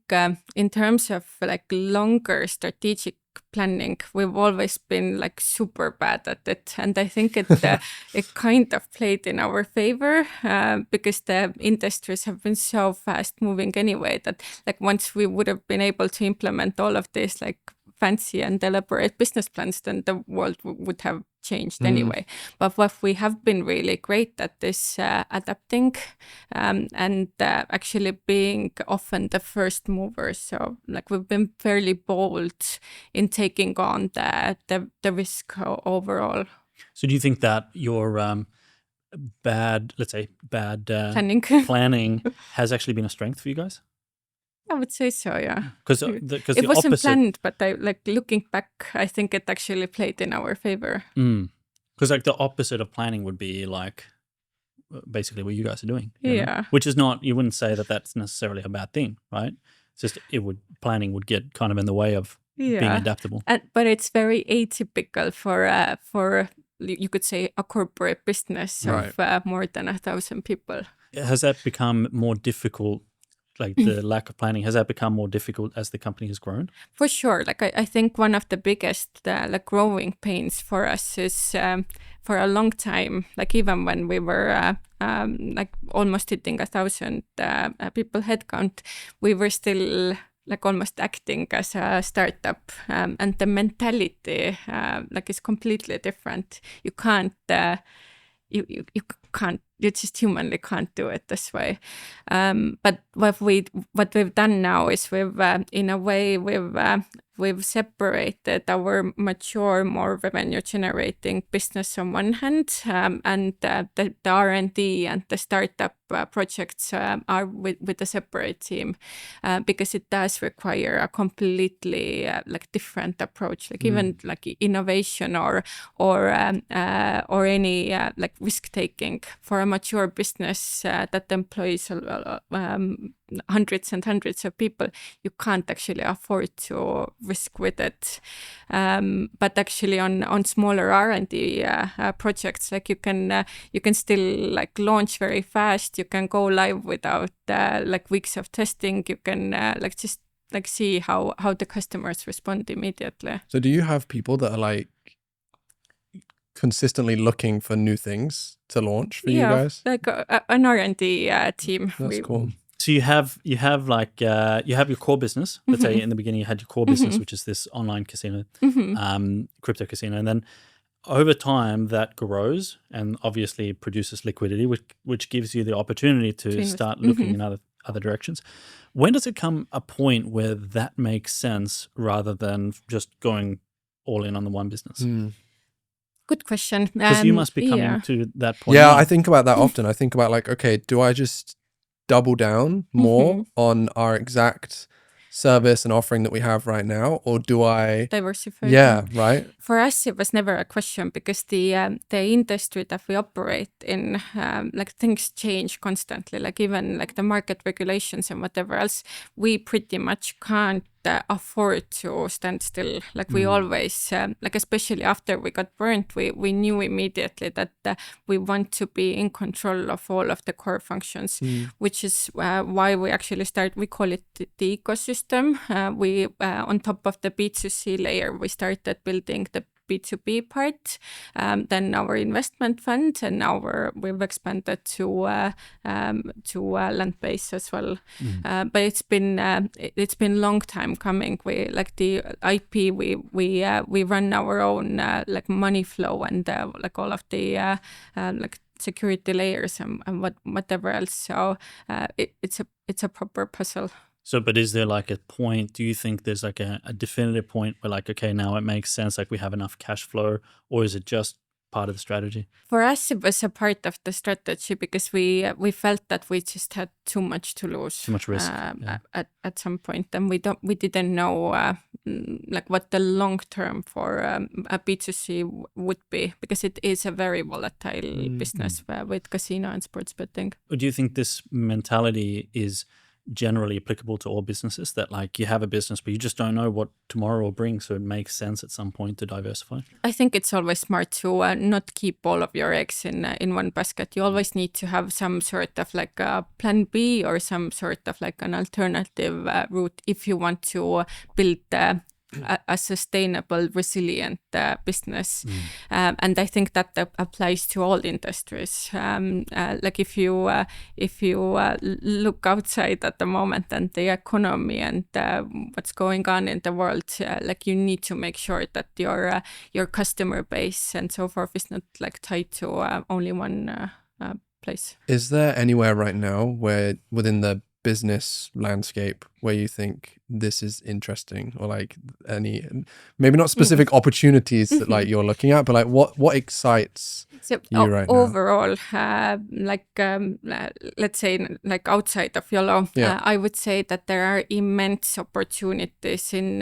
in terms of like longer strategic planning, we've always been like super bad at it, and I think it kind of played in our favor because the industries have been so fast moving anyway that like once we would have been able to implement all of this like fancy and elaborate business plans, then the world would have changed anyway. But what we have been really great at is adapting and actually being often the first movers. So like we've been fairly bold in taking on the risk overall. So do you think that your bad planning planning has actually been a strength for you guys? I would say so, yeah. Because It the wasn't opposite. planned, but looking back, I think it actually played in our favor. Because like the opposite of planning would be like basically what you guys are doing. You know? Yeah. Which is not, you wouldn't say that that's necessarily a bad thing, right? It's just planning would get kind of in the way of being adaptable. But it's very atypical for you could say a corporate business of more than 1,000 people. Has that become more difficult? Like the lack of planning, has that become more difficult as the company has grown? For sure. Like I think one of the biggest like growing pains for us is for a long time, like even when we were like almost hitting 1,000 people headcount, we were still like almost acting as a startup, and the mentality like is completely different. You can't you can't, you just humanly can't do it this way. But what we've done now is we've in a way we've separated our mature, more revenue generating business on one hand, and the R&D and the startup projects are with a separate team, because it does require a completely like different approach, like even like innovation or any like risk taking for a mature business that employs hundreds and hundreds of people. You can't actually afford to risk with it. But actually on smaller R&D projects, like you can still like launch very fast. You can go live without like weeks of testing. You can like just like see how the customers respond immediately. So do you have people that are like consistently looking for new things to launch for you guys? Like an R&D team. That's cool. So you have like you have your core business. Let's say in the beginning you had your core business, which is this online casino, crypto casino, and then over time that grows and obviously produces liquidity, which gives you the opportunity to start looking in other directions. When does it come a point where that makes sense rather than just going all in on the one business? Good question. Because you must be coming to that point. Yeah, I think about that often. I think about like, okay, do I just double down more on our exact service and offering that we have right now, or do I diversify? Yeah, right. For us, it was never a question because the industry that we operate in, like things change constantly. Like even like the market regulations and whatever else, we pretty much can't afford to stand still. Like we always, like especially after we got burnt, we knew immediately that we want to be in control of all of the core functions, which is why we actually we call it the ecosystem. We on top of the B2C layer, we started building the B2B part, then our investment fund, and now we've expanded to land base as well. But it's been long time coming. We like the IP. We run our own like money flow and like all of the like security layers and whatever else. So it's a proper puzzle. So, but is there like a point, do you think there's like a definitive point where like, okay, now it makes sense, like we have enough cash flow, or is it just part of the strategy? For us, it was a part of the strategy because we felt that we just had too much to lose. Too much risk. At some point, and we didn't know like what the long term for a B2C would be, because it is a very volatile business with casino and sports betting. Do you think this mentality is generally applicable to all businesses, that like you have a business but you just don't know what tomorrow will bring, so it makes sense at some point to diversify? I think it's always smart to not keep all of your eggs in one basket. You always need to have some sort of like a plan B or some sort of like an alternative route if you want to build a sustainable, resilient business. And I think that applies to all industries. Like if you look outside at the moment and the economy and what's going on in the world, like you need to make sure that your customer base and so forth is not like tied to only one place. Is there anywhere right now where within the business landscape where you think this is interesting, or like any, maybe not specific opportunities that like you're looking at, but like what excites you right now? Overall, let's say like outside of YOLO, I would say that there are immense opportunities in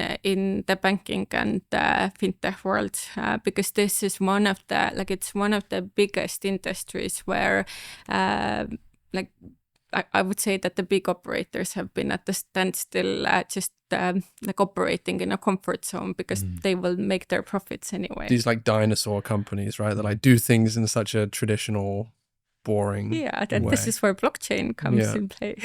the banking and fintech world, because this is one of the biggest industries where I would say that the big operators have been at the standstill, just like operating in a comfort zone, because they will make their profits anyway. These like dinosaur companies, right? That like do things in such a traditional, boring way. This is where blockchain comes in play.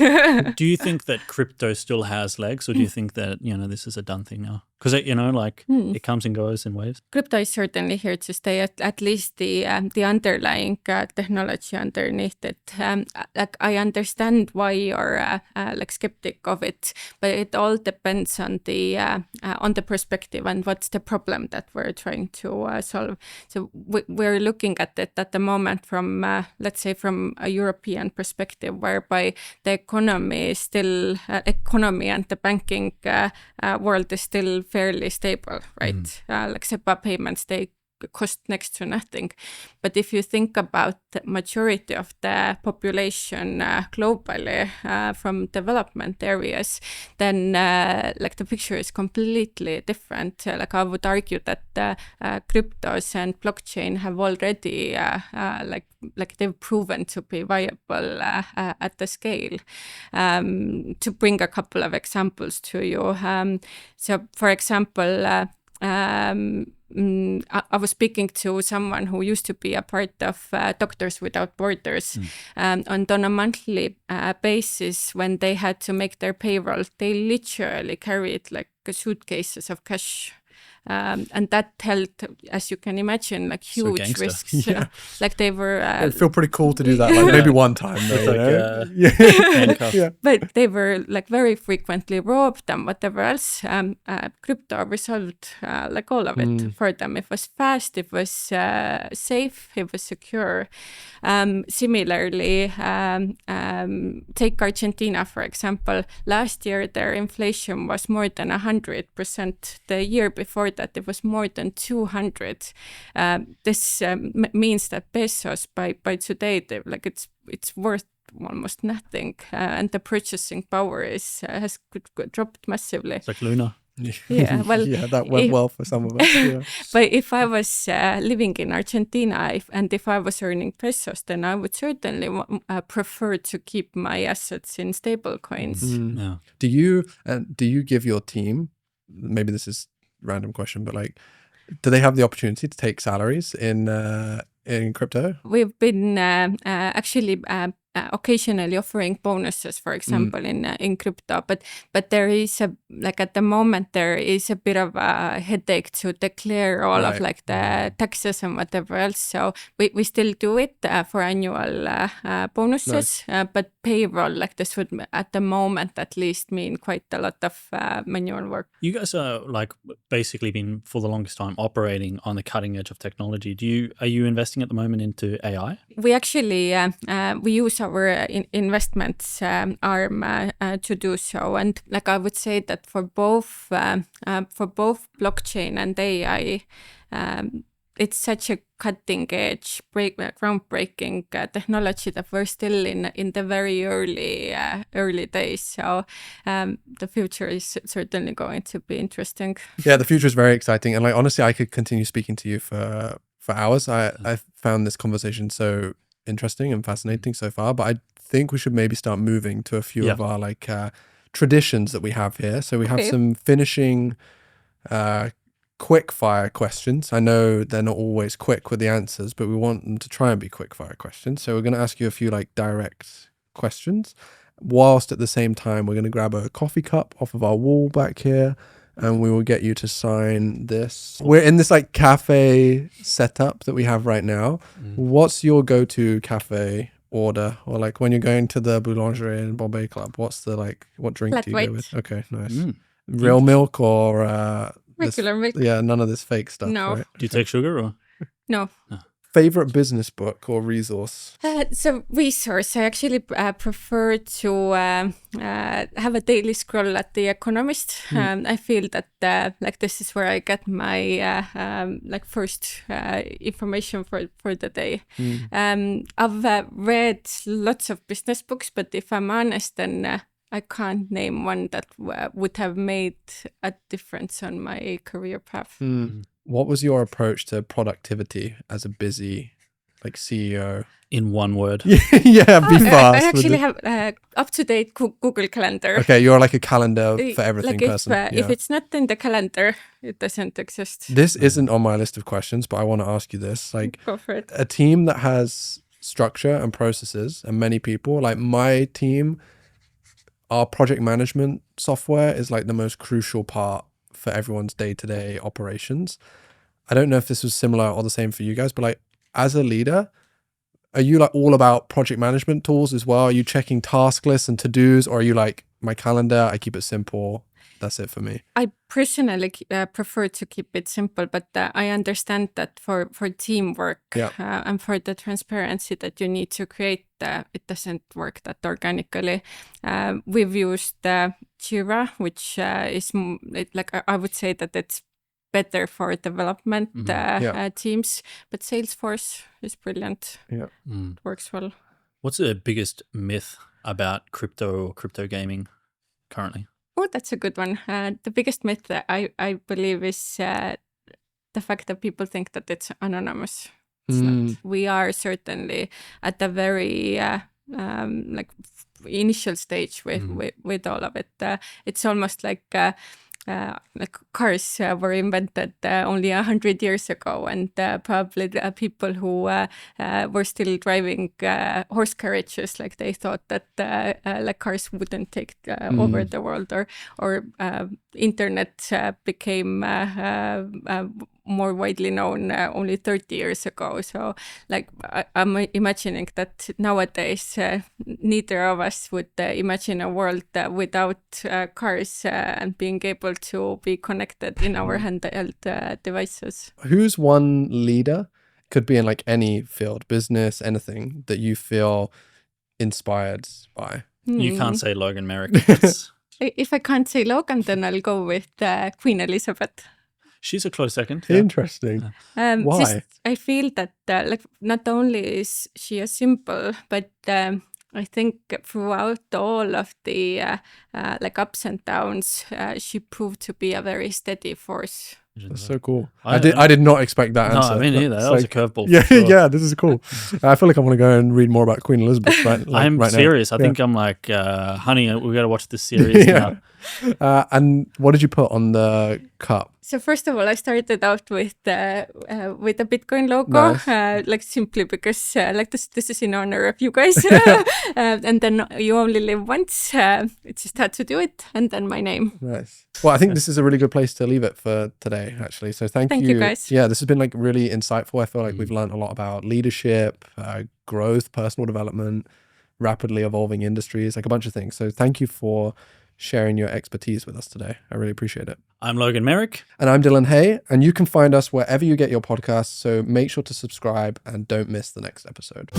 Do you think that crypto still has legs, or do you think that, this is a done thing now? Because, it comes and goes in waves. Crypto is certainly here to stay, at least the underlying technology underneath it. I understand why you're skeptic of it, but it all depends on the perspective and what's the problem that we're trying to solve. So we're looking at it at the moment from, let's say, from a European perspective, whereby the economy and the banking world is still fairly stable, right? Like SEPA payments, they cost next to nothing. But if you think about the majority of the population globally from development areas, then the picture is completely different. I would argue that cryptos and blockchain have already they've proven to be viable at the scale. To bring a couple of examples to you, so for example, I was speaking to someone who used to be a part of Doctors Without Borders, and on a monthly basis, when they had to make their payroll, they literally carried like suitcases of cash. And that held, as you can imagine, like huge risks. Yeah. Like they were. It'd feel pretty cool to do that, like maybe one time. Though, But they were like very frequently robbed and whatever else. Crypto resolved like all of it for them. It was fast, it was safe, it was secure. Similarly, take Argentina, for example. Last year, their inflation was more than 100%. The year before that, it was more than 200. This means that pesos by today, it's worth almost nothing, and the purchasing power has dropped massively. It's like Luna. Yeah, well, that went well for some of us. Yeah. But if I was living in Argentina, if I was earning pesos, then I would certainly prefer to keep my assets in stable coins. Yeah. Do you give your team, maybe this is a random question, but like, do they have the opportunity to take salaries in crypto? We've been actually occasionally offering bonuses, for example, in crypto, but there is at the moment there is a bit of a headache to declare all of like the taxes and whatever else. So we still do it for annual bonuses, but payroll, like this would at the moment at least mean quite a lot of manual work. You guys are like basically been for the longest time operating on the cutting edge of technology. Are you investing at the moment into AI? We actually we use our investments arm to do so, and like I would say that for both blockchain and AI, it's such a cutting edge, groundbreaking technology that we're still in the very early days. So the future is certainly going to be interesting. Yeah, the future is very exciting, and like honestly, I could continue speaking to you for hours. I found this conversation so interesting and fascinating so far, but I think we should maybe start moving to a few of our like traditions that we have here. So we have some finishing quick fire questions. I know they're not always quick with the answers, but we want them to try and be quick fire questions. So we're going to ask you a few like direct questions, whilst at the same time we're going to grab a coffee cup off of our wall back here, and we will get you to sign this. We're in this like cafe setup that we have right now. What's your go-to cafe order, or like when you're going to the boulangerie in Bombay Club, what's the like, what drink do you go with? Okay, nice. Real milk or regular milk? Yeah, none of this fake stuff. No. Right? Do you take sugar or? No. favorite business book or resource? So resource, I actually prefer to have a daily scroll at The Economist. I feel that like this is where I get my like first information for the day. I've read lots of business books, but if I'm honest, then I can't name one that would have made a difference on my career path. What was your approach to productivity as a busy like CEO? In one word. Yeah, be fast. I actually have up-to-date Google Calendar. Okay, you're like a calendar for everything like person. If it's not in the calendar, it doesn't exist. This isn't on my list of questions, but I want to ask you this. Like, Go for it. a team that has structure and processes and many people, like my team, our project management software is like the most crucial part for everyone's day-to-day operations. I don't know if this was similar or the same for you guys, but like as a leader, are you like all about project management tools as well? Are you checking task lists and to-dos, or are you like my calendar, I keep it simple, that's it for me? I personally prefer to keep it simple, but I understand that for teamwork and for the transparency that you need to create, it doesn't work that organically. We've used Jira, which is like I would say that it's better for development teams, but Salesforce is brilliant. Yeah, it works well. What's the biggest myth about crypto gaming currently? Oh, that's a good one. The biggest myth that I believe is the fact that people think that it's anonymous. It's not. We are certainly at a very like initial stage with all of it. It's almost like cars were invented only 100 years ago, and probably the people who were still driving horse carriages, like they thought that like cars wouldn't take over the world, or internet became more widely known only 30 years ago. So like I'm imagining that nowadays neither of us would imagine a world without cars and being able to be connected in our handheld devices. Who's one leader, could be in like any field, business, anything, that you feel inspired by? You can't say Logan Merrick. If I can't say Logan, then I'll go with Queen Elizabeth. She's a close second. Interesting. Why? Just, I feel that like not only is she a symbol, but I think throughout all of the like ups and downs, she proved to be a very steady force. That's so cool. I did not expect that answer. No, me neither. That was a curveball. Yeah, for sure. yeah, this is cool. I feel like I want to go and read more about Queen Elizabeth right I'm right serious. now. I think I'm like, honey, we got to watch this series now. And what did you put on the cup? So first of all, I started out with a Bitcoin logo, Nice. like simply because like this is in honor of you guys, and then you only live once. It just had to do it, and then my name. Nice. Well, I think this is a really good place to leave it for today, actually. So thank you guys. Yeah, this has been like really insightful. I feel like we've learned a lot about leadership, growth, personal development, rapidly evolving industries, like a bunch of things. So thank you for sharing your expertise with us today. I really appreciate it. I'm Logan Merrick. And I'm Dylan Hay, and you can find us wherever you get your podcasts. So make sure to subscribe and don't miss the next episode.